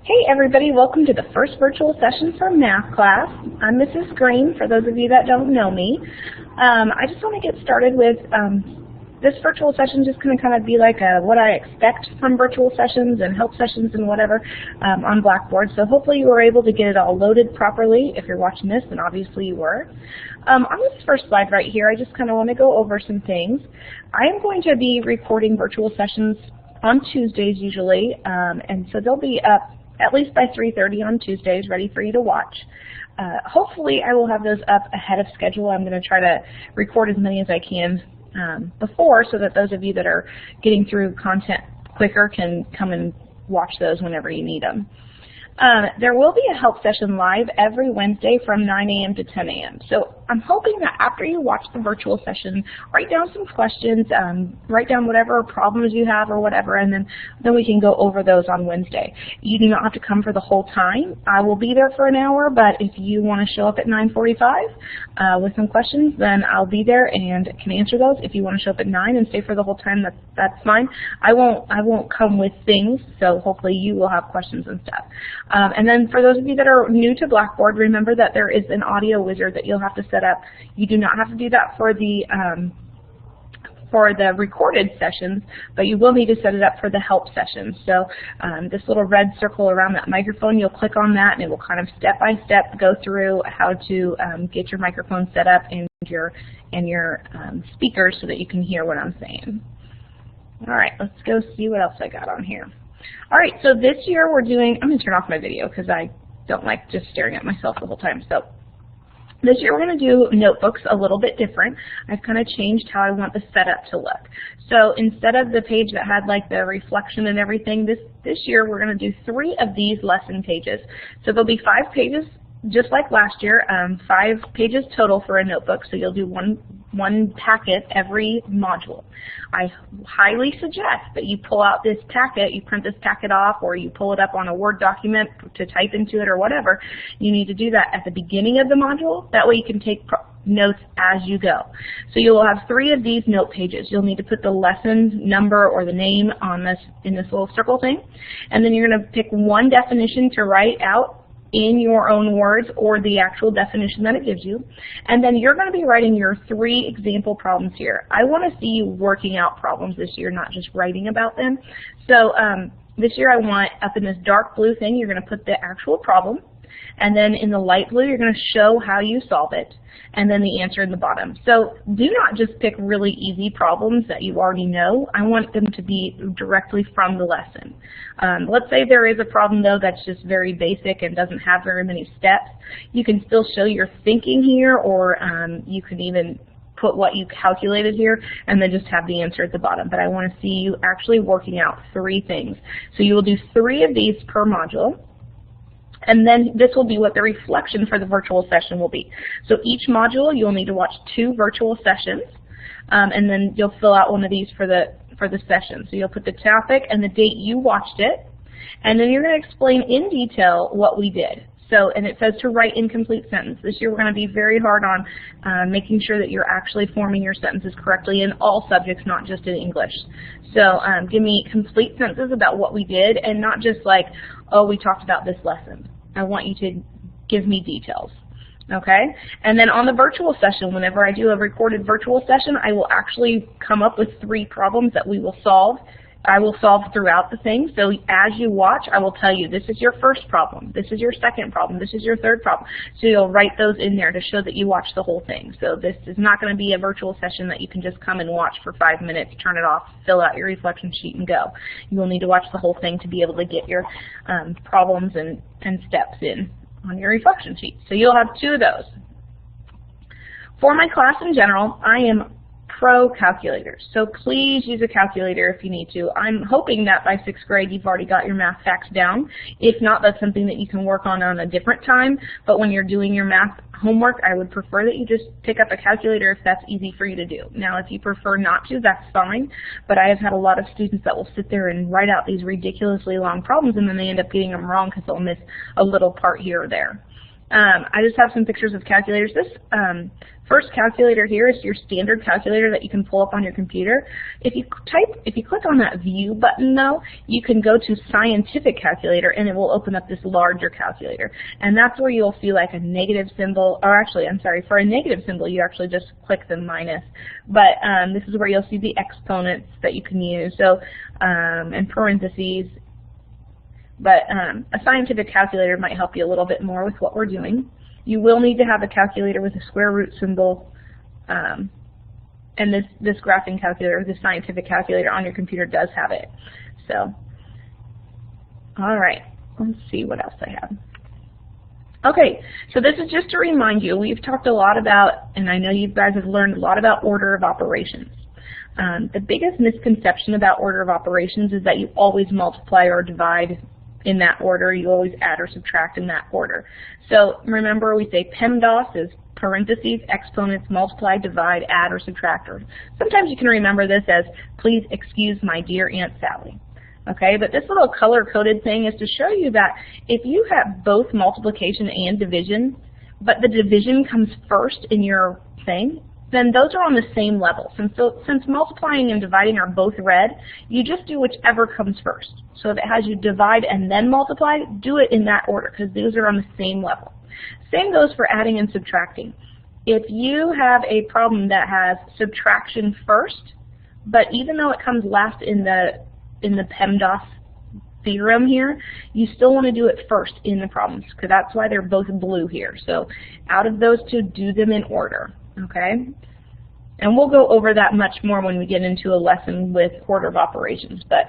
Hey everybody, welcome to the first virtual session for math class. I'm Mrs. Green, for those of you that don't know me. I just want to get started with this virtual session, just going to kind of be like what I expect from virtual sessions and help sessions and whatever on Blackboard. So hopefully you were able to get it all loaded properly. If you're watching this, then obviously you were. On this first slide right here, I just kind of want to go over some things. I am going to be recording virtual sessions on Tuesdays usually, and so they'll be up at least by 3:30 on Tuesdays, ready for you to watch. Hopefully I will have those up ahead of schedule. I'm going to try to record as many as I can before, so that those of you that are getting through content quicker can come and watch those whenever you need them. There will be a help session live every Wednesday from 9 a.m. to 10 a.m. So I'm hoping that after you watch the virtual session, write down some questions, write down whatever problems you have or whatever, and then we can go over those on Wednesday. You do not have to come for the whole time. I will be there for an hour, but if you want to show up at 9:45 with some questions, then I'll be there and can answer those. If you want to show up at 9 and stay for the whole time, that's fine. I won't come with things, so hopefully you will have questions and stuff. And then for those of you that are new to Blackboard, remember that there is an audio wizard that you'll have to set up. You do not have to do that for the recorded sessions, but you will need to set it up for the help sessions. So this little red circle around that microphone, you'll click on that and it will kind of step by step go through how to get your microphone set up and your speakers so that you can hear what I'm saying. All right, let's go see what else I got on here. All right, so this year we're doing, I'm going to turn off my video because I don't like just staring at myself the whole time. So this year we're going to do notebooks a little bit different. I've kind of changed how I want the setup to look. So instead of the page that had like the reflection and everything, this year we're going to do 3 of these lesson pages. So there'll be 5 pages just like last year, 5 pages total for a notebook, so you'll do one packet every module. I highly suggest that you pull out this packet, you print this packet off, or you pull it up on a Word document to type into it or whatever. You need to do that at the beginning of the module. That way you can take notes as you go. So you will have 3 of these note pages. You'll need to put the lesson number or the name on this in this little circle thing, and then you're going to pick one definition to write out in your own words or the actual definition that it gives you. And then you're going to be writing your 3 example problems here. I want to see you working out problems this year, not just writing about them. So this year I want, up in this dark blue thing, you're going to put the actual problem. And then in the light blue, you're going to show how you solve it, and then the answer in the bottom. So do not just pick really easy problems that you already know. I want them to be directly from the lesson. Let's say there is a problem, though, that's just very basic and doesn't have very many steps. You can still show your thinking here, or you can even put what you calculated here and then just have the answer at the bottom. But I want to see you actually working out 3 things. So you will do 3 of these per module. And then this will be what the reflection for the virtual session will be. So each module you'll need to watch 2 virtual sessions, and then you'll fill out one of these for the session. So you'll put the topic and the date you watched it, and then you're going to explain in detail what we did. So, and it says to write incomplete sentence. This year we're going to be very hard on making sure that you're actually forming your sentences correctly in all subjects, not just in English. So give me complete sentences about what we did, and not just like, oh, we talked about this lesson. I want you to give me details. Okay? And then on the virtual session, whenever I do a recorded virtual session, I will actually come up with 3 problems that we will solve. I will solve throughout the thing. So as you watch, I will tell you, this is your first problem, this is your second problem, this is your third problem. So you'll write those in there to show that you watched the whole thing. So this is not going to be a virtual session that you can just come and watch for 5 minutes, turn it off, fill out your reflection sheet, and go. You will need to watch the whole thing to be able to get your problems and steps in on your reflection sheet. So you'll have 2 of those. For my class in general, I am pro calculators, so please use a calculator if you need to. I'm hoping that by 6th grade you've already got your math facts down. If not, that's something that you can work on a different time, but when you're doing your math homework, I would prefer that you just pick up a calculator if that's easy for you to do. Now, if you prefer not to, that's fine, but I have had a lot of students that will sit there and write out these ridiculously long problems, and then they end up getting them wrong because they'll miss a little part here or there. I just have some pictures of calculators. This first calculator here is your standard calculator that you can pull up on your computer. If you click on that View button though, you can go to Scientific Calculator and it will open up this larger calculator. And that's where you'll see like a negative symbol, or actually, I'm sorry, for a negative symbol you actually just click the minus. But this is where you'll see the exponents that you can use, so and parentheses. But a scientific calculator might help you a little bit more with what we're doing. You will need to have a calculator with a square root symbol, and this graphing calculator, this scientific calculator on your computer does have it. So, all right, let's see what else I have. Okay, so this is just to remind you, we've talked a lot about, and I know you guys have learned a lot about order of operations. The biggest misconception about order of operations is that you always multiply or divide in that order. You always add or subtract in that order. So remember, we say PEMDAS is parentheses, exponents, multiply, divide, add, or subtract. Or sometimes you can remember this as, please excuse my dear Aunt Sally. Okay, but this little color-coded thing is to show you that if you have both multiplication and division, but the division comes first in your thing, then those are on the same level. Since multiplying and dividing are both red, you just do whichever comes first. So if it has you divide and then multiply, do it in that order because those are on the same level. Same goes for adding and subtracting. If you have a problem that has subtraction first, but even though it comes last in the PEMDAS theorem here, you still want to do it first in the problems because that's why they're both blue here. So out of those two, do them in order. Okay, and we'll go over that much more when we get into a lesson with order of operations. But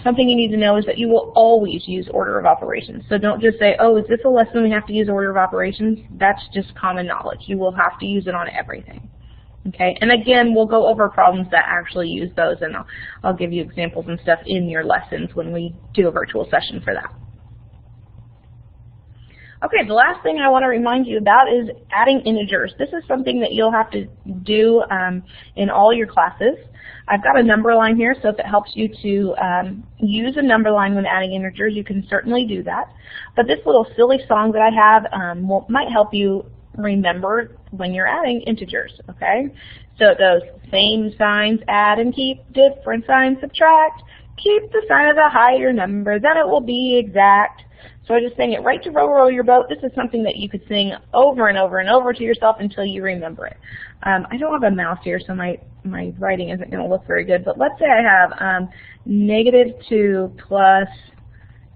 something you need to know is that you will always use order of operations. So don't just say, oh, is this a lesson we have to use order of operations? That's just common knowledge. You will have to use it on everything. Okay, and again, we'll go over problems that actually use those, and I'll give you examples and stuff in your lessons when we do a virtual session for that. Okay, the last thing I want to remind you about is adding integers. This is something that you'll have to do in all your classes. I've got a number line here, so if it helps you to use a number line when adding integers, you can certainly do that. But this little silly song that I have might help you remember when you're adding integers, okay? So it goes, same signs add and keep, different signs subtract, keep the sign of the higher number, then it will be exact. So I just sang it right to row, row your boat. This is something that you could sing over and over and over to yourself until you remember it. I don't have a mouse here, so my writing isn't going to look very good. But let's say I have -2 plus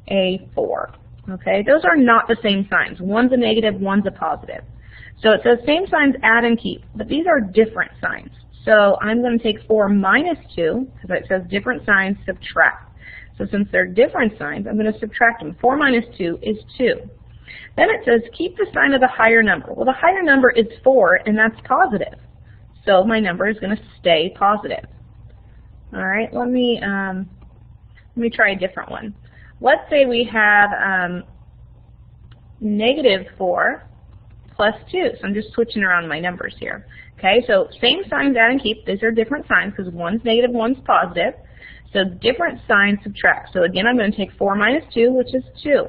a 4. Okay, those are not the same signs. One's a negative, one's a positive. So it says same signs add and keep, but these are different signs. So I'm going to take 4 minus 2, because it says different signs subtract. So since they're different signs, I'm going to subtract them. 4 minus 2 is 2. Then it says keep the sign of the higher number. Well, the higher number is 4, and that's positive. So my number is going to stay positive. All right, let me try a different one. Let's say we have -4 plus 2. So I'm just switching around my numbers here. Okay, so same signs add and keep. These are different signs because one's negative, one's positive. So different signs subtract. So again, I'm going to take 4 minus 2, which is 2.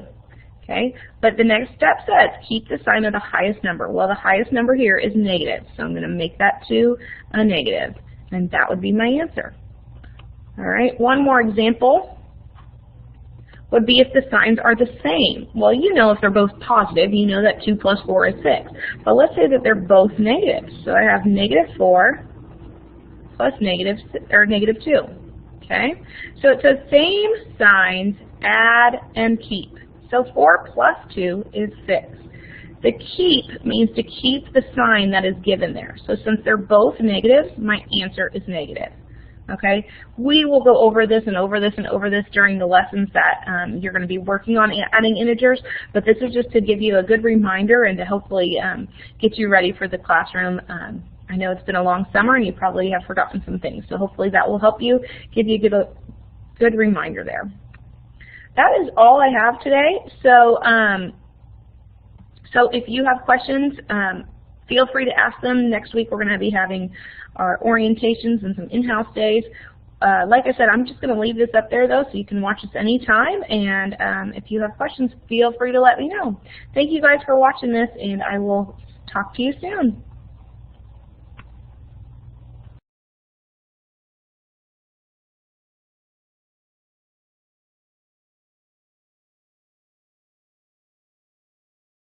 Okay, but the next step says keep the sign of the highest number. Well, the highest number here is negative, so I'm going to make that 2 a negative, and that would be my answer. All right, one more example would be if the signs are the same. Well, you know if they're both positive, you know that 2 plus 4 is 6. But let's say that they're both negative. So I have -4 plus -2. Okay, so it says same signs add and keep. So 4 plus 2 is 6. The keep means to keep the sign that is given there. So since they're both negatives, my answer is negative. Okay, we will go over this and over this and over this during the lessons that you're going to be working on adding integers, but this is just to give you a good reminder and to hopefully get you ready for the classroom. I know it's been a long summer and you probably have forgotten some things, so hopefully that will help you, give you a good reminder there. That is all I have today. So, so if you have questions, feel free to ask them. Next week we're going to be having our orientations and some in-house days. like I said, I'm just going to leave this up there, though, so you can watch this anytime. And if you have questions, feel free to let me know. Thank you guys for watching this, and I will talk to you soon.